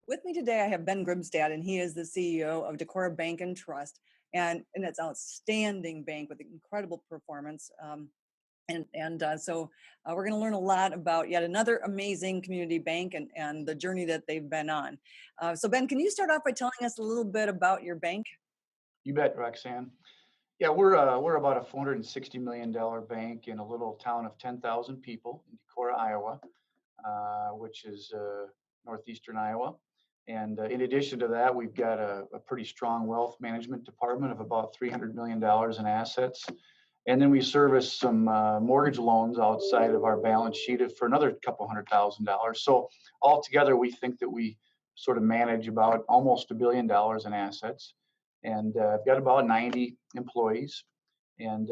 With me today, I have Ben Grimstad, and he is the CEO of Decorah Bank and Trust, and it's an outstanding bank with incredible performance. So we're going to learn a lot about yet another amazing community bank and the journey that they've been on. So Ben, can you start off by telling us a little bit about your bank? You bet, Roxanne. Yeah, we're about a $460 million bank in a little town of 10,000 people in Decorah, Iowa, which is northeastern Iowa. And in addition to that, we've got a pretty strong wealth management department of about $300 million in assets. And then we service some mortgage loans outside of our balance sheet for another couple $100,000. So altogether, we think that we sort of manage about almost $1 billion in assets, and I've got about 90 employees, and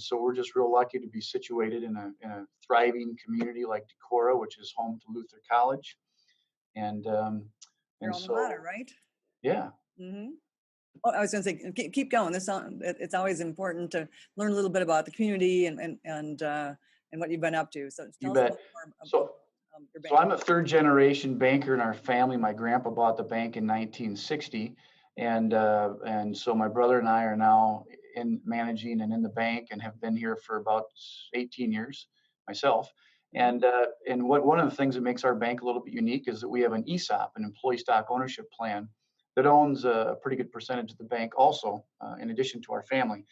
so we're just real lucky to be situated in a thriving community like Decorah, which is home to Luther College, and um, Your and alma mater, so right? yeah, hmm Oh, I was going to say, keep going. It's always important to learn a little bit about the community and what you've been up to. So you tell us a bet. little more about So your So bank. I'm a third generation banker in our family. My grandpa bought the bank in 1960, and so my brother and I are now in managing and in the bank and have been here for about 18 years myself. Mhm. And what one of the things that makes our bank a little bit unique is that we have an ESOP, an employee stock ownership plan, that owns a pretty good percentage of the bank also, in addition to our family.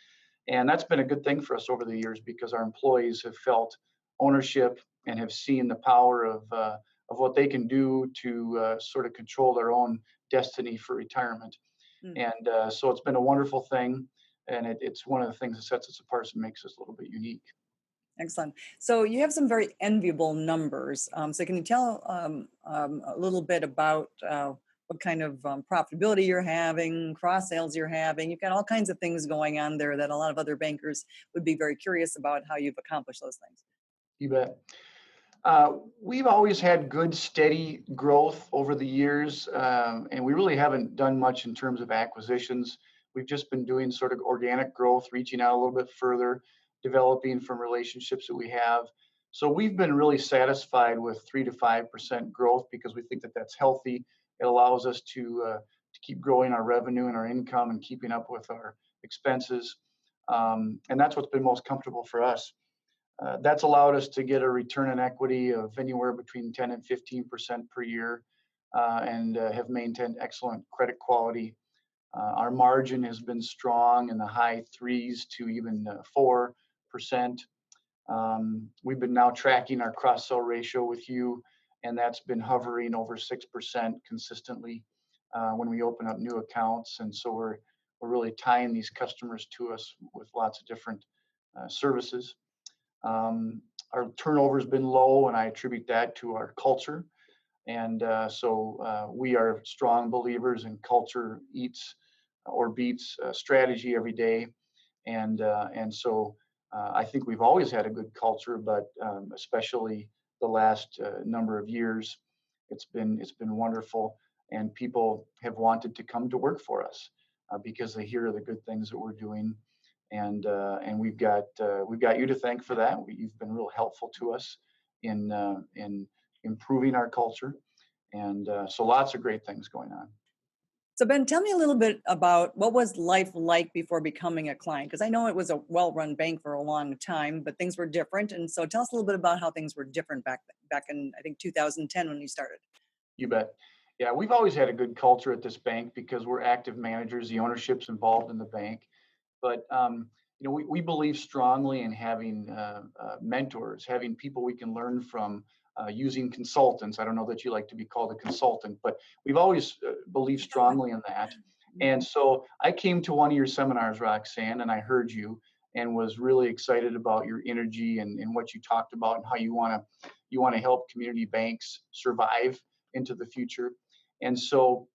And that's been a good thing for us over the years because our employees have felt ownership and have seen the power of what they can do to sort of control their own destiny for retirement. Mm. And so it's been a wonderful thing. And it's one of the things that sets us apart and makes us a little bit unique. Excellent. So you have some very enviable numbers. So can you tell a little bit about what kind of profitability you're having, cross sales you're having? You've got all kinds of things going on there that a lot of other bankers would be very curious about how you've accomplished those things. You bet. We've always had good, steady growth over the years, and we really haven't done much in terms of acquisitions. We've just been doing sort of organic growth, reaching out a little bit further, developing from relationships that we have. So we've been really satisfied with 3 to 5% growth because we think that that's healthy. It allows us to keep growing our revenue and our income and keeping up with our expenses, and that's what's been most comfortable for us. That's allowed us to get a return on equity of anywhere between 10 and 15% per year, and have maintained excellent credit quality. Our margin has been strong in the high threes to even 4%. We've been now tracking our cross sell ratio with you, and that's been hovering over 6% consistently when we open up new accounts. And so we're really tying these customers to us with lots of different services. Our turnover has been low, and I attribute that to our culture. And we are strong believers in culture eats or beats strategy every day. And I think we've always had a good culture, but especially the last number of years, it's been wonderful, and people have wanted to come to work for us because they hear the good things that we're doing, and we've got you to thank for that. You've been real helpful to us in improving our culture, and so lots of great things going on. So Ben, tell me a little bit about what was life like before becoming a client? Because I know it was a well-run bank for a long time, but things were different. And so tell us a little bit about how things were different back in I think 2010 when you started. You bet. Yeah, we've always had a good culture at this bank because we're active managers. The ownership's involved in the bank, but we believe strongly in having mentors, having people we can learn from, using consultants. I don't know that you like to be called a consultant, but we've always believed strongly in that. And so I came to one of your seminars, Roxanne, and I heard you and was really excited about your energy and what you talked about and how you want to help community banks survive into the future. And so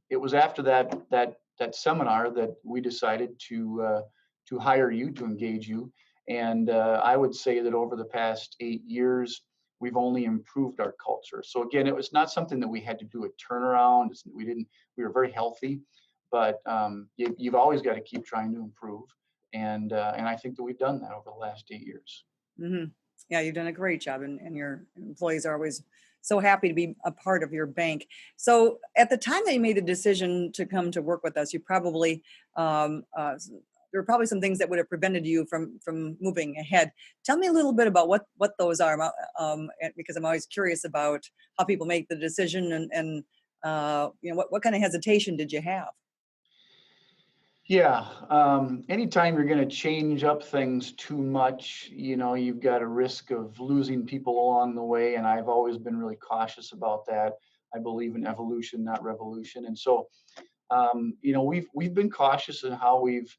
it was after that seminar that we decided to hire you, to engage you. And I would say that over the past 8 years, we've only improved our culture. So again, it was not something that we had to do a turnaround. We didn't. We were very healthy, but you've always got to keep trying to improve. And I think that we've done that over the last 8 years. hmm Yeah, you've done a great job, and your employees are always so happy to be a part of your bank. So at the time that you made the decision to come to work with us, you probably um, uh, s- there were probably some things that would have prevented you from moving ahead. Tell me a little bit about what those are, because I'm always curious about how people make the decision and what kind of hesitation did you have? Yeah. Anytime you're going to change up things too much, you've got a risk of losing people along the way. And I've always been really cautious about that. I believe in evolution, not revolution. And so, we've been cautious in how we've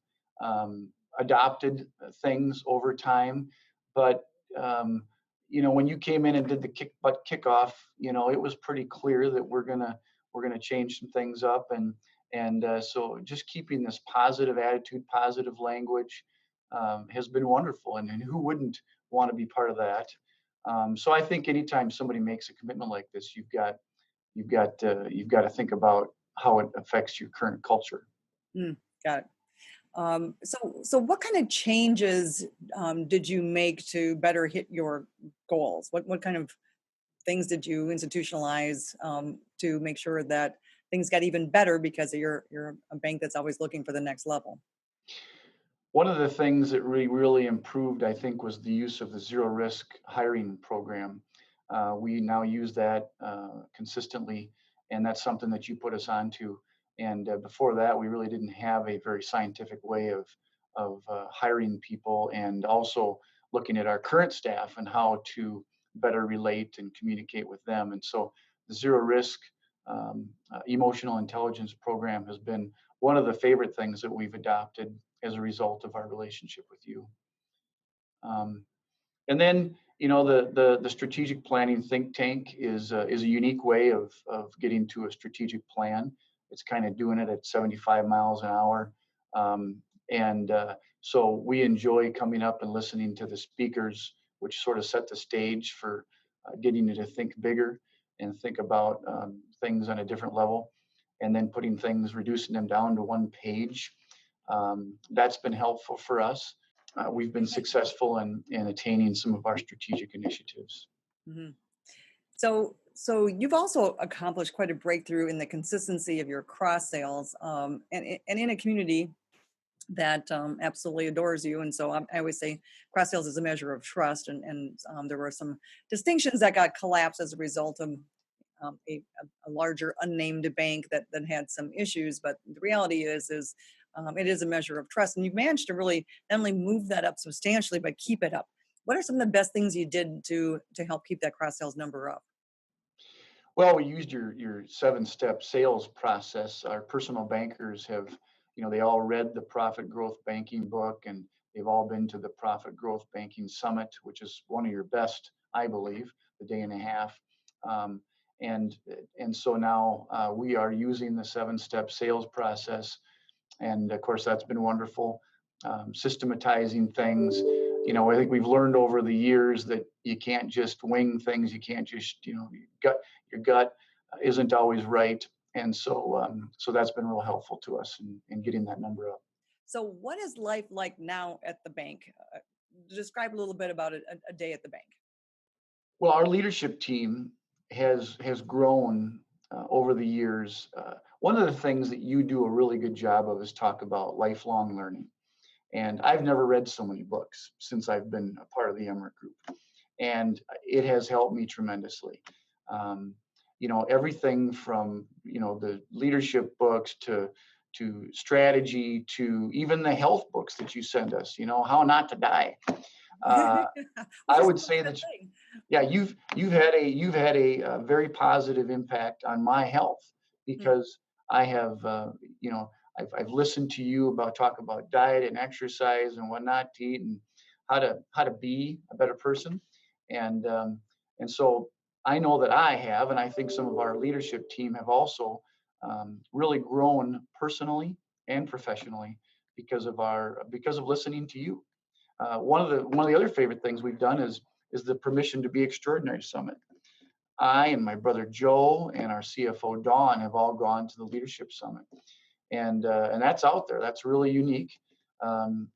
adopted things over time. But when you came in and did the kickoff, it was pretty clear that we're gonna change some things up, and so just keeping this positive attitude, positive language has been wonderful, and who wouldn't want to be part of that? So I think anytime somebody makes a commitment like this, you've got to think about how it affects your current culture. Mm, got it. So what kind of changes did you make to better hit your goals? What kind of things did you institutionalize to make sure that things got even better because you're a bank that's always looking for the next level? One of the things that really improved, I think, was the use of the zero risk hiring program. We now use that consistently, and that's something that you put us onto. And before that, we really didn't have a very scientific way of hiring people, and also looking at our current staff and how to better relate and communicate with them. And so, the zero risk emotional intelligence program has been one of the favorite things that we've adopted as a result of our relationship with you. Um, and then, the strategic planning think tank is a unique way of getting to a strategic plan. It's kind of doing it at 75 miles an hour, and so we enjoy coming up and listening to the speakers, which sort of set the stage for getting you to think bigger and think about things on a different level, and then putting things, reducing them down to one page. That's been helpful for us. We've been successful in attaining some of our strategic initiatives. Mhm. So you've also accomplished quite a breakthrough in the consistency of your cross sales, and in a community that absolutely adores you. And so I always say cross sales is a measure of trust, and there were some distinctions that got collapsed as a result of a larger unnamed bank that had some issues. But the reality is it is a measure of trust, and you've managed to really not only move that up substantially, but keep it up. What are some of the best things you did to help keep that cross sales number up? Well, we used your 7-step sales process. Our personal bankers have, they all read the Profit Growth Banking book, and they've all been to the Profit Growth Banking Summit, which is one of your best, I believe, the day and a half. Um, and and so now we are using the 7-step sales process, and of course that's been wonderful. Systematizing things, I think we've learned over the years that you can't just wing things. You can't just, your gut isn't always right, and so that's been real helpful to us in getting that number up. So, what is life like now at the bank? Describe a little bit about a day at the bank. Well, our leadership team has grown over the years. One of the things that you do a really good job of is talk about lifelong learning. And I've never read so many books since I've been a part of the Emmerich Group, and it has helped me tremendously. Um, everything from the leadership books to strategy to even the health books that you send us. How not to die. Uh, Which I is would still a say good that thing. yeah, you've had a very positive impact on my health, Hmm. because I have you know I've listened to you about talk about diet and exercise and what not to eat, and how to be a better person, and so I know that I have, and I think some of our leadership team have also really grown personally and professionally because of listening to you. One of the other favorite things we've done is the Permission to Be Extraordinary Summit. I and my brother Joe and our CFO Dawn have all gone to the Leadership Summit, and that's out there. That's really unique.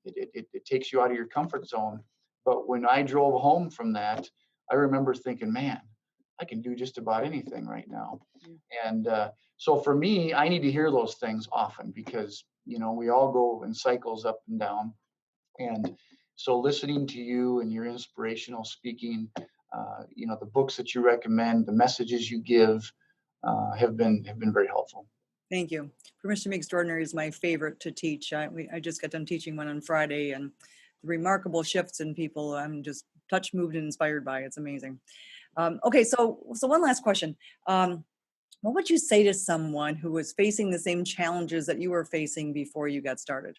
It takes you out of your comfort zone. But when I drove home from that, I remember thinking, man, I can do just about anything right now. Mm. And so for me, I need to hear those things often because, we all go in cycles up and down. And so listening to you and your inspirational speaking, the books that you recommend, the messages you give, have been very helpful. Thank you. Permission to be Extraordinary is my favorite to teach. I just got done teaching one on Friday, and the remarkable shifts in people I'm just touched, moved, and inspired by. It's amazing. Okay, so one last question. What would you say to someone who was facing the same challenges that you were facing before you got started?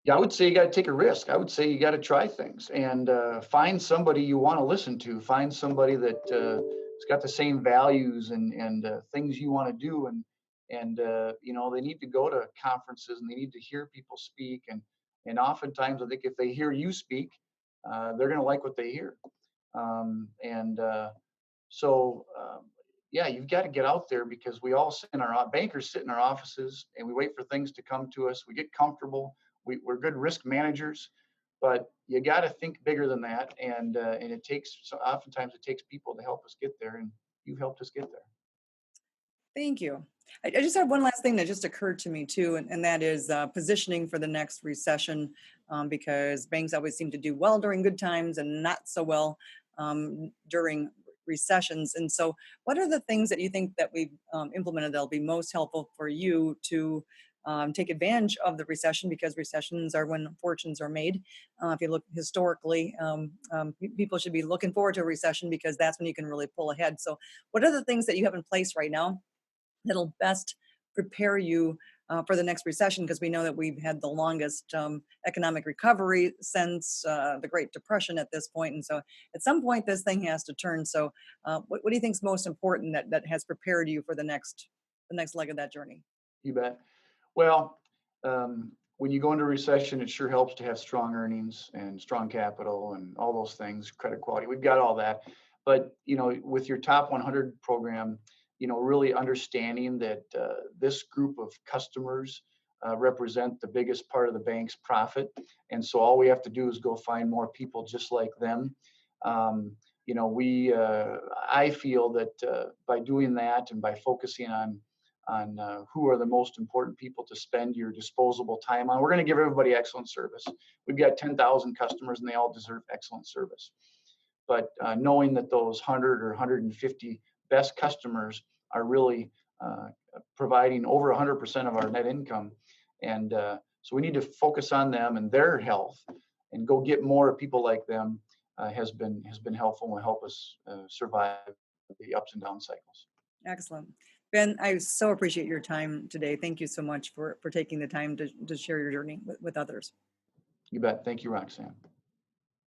Yeah, I would say you got to take a risk. I would say you got to try things and find somebody you want to listen to. Find somebody that has got the same values and things you want to do, and they need to go to conferences and they need to hear people speak. And oftentimes, I think if they hear you speak, they're going to like what they hear. And so, yeah, you've got to get out there because we all sit in our bankers sit in our offices and we wait for things to come to us. We get comfortable. We're good risk managers, but you got to think bigger than that. And it takes so oftentimes it takes people to help us get there, and you've helped us get there. Thank you. I just have one last thing that just occurred to me too, and that is positioning for the next recession, because banks always seem to do well during good times and not so well during recessions. And so, what are the things that you think that we've implemented that'll be most helpful for you to take advantage of the recession? Because recessions are when fortunes are made. If you look historically, people should be looking forward to a recession because that's when you can really pull ahead. So, what are the things that you have in place right now that'll best prepare you for the next recession? Because we know that we've had the longest economic recovery since the Great Depression at this point, and so at some point this thing has to turn. So, what do you think is most important that has prepared you for the next leg of that journey? You bet. Well, when you go into recession, it sure helps to have strong earnings and strong capital and all those things, credit quality. We've got all that. But, with your top 100 program, really understanding that this group of customers represent the biggest part of the bank's profit. And so all we have to do is go find more people just like them. I feel that by doing that and by focusing on who are the most important people to spend your disposable time on. We're going to give everybody excellent service. We've got 10,000 customers and they all deserve excellent service. But knowing that those 100 or 150 best customers are really providing over 100% of our net income. And so we need to focus on them and their health and go get more people like them has been helpful and will help us survive the ups and down cycles. Excellent. Ben, I so appreciate your time today. Thank you so much for taking the time to share your journey with others. You bet. Thank you, Roxanne.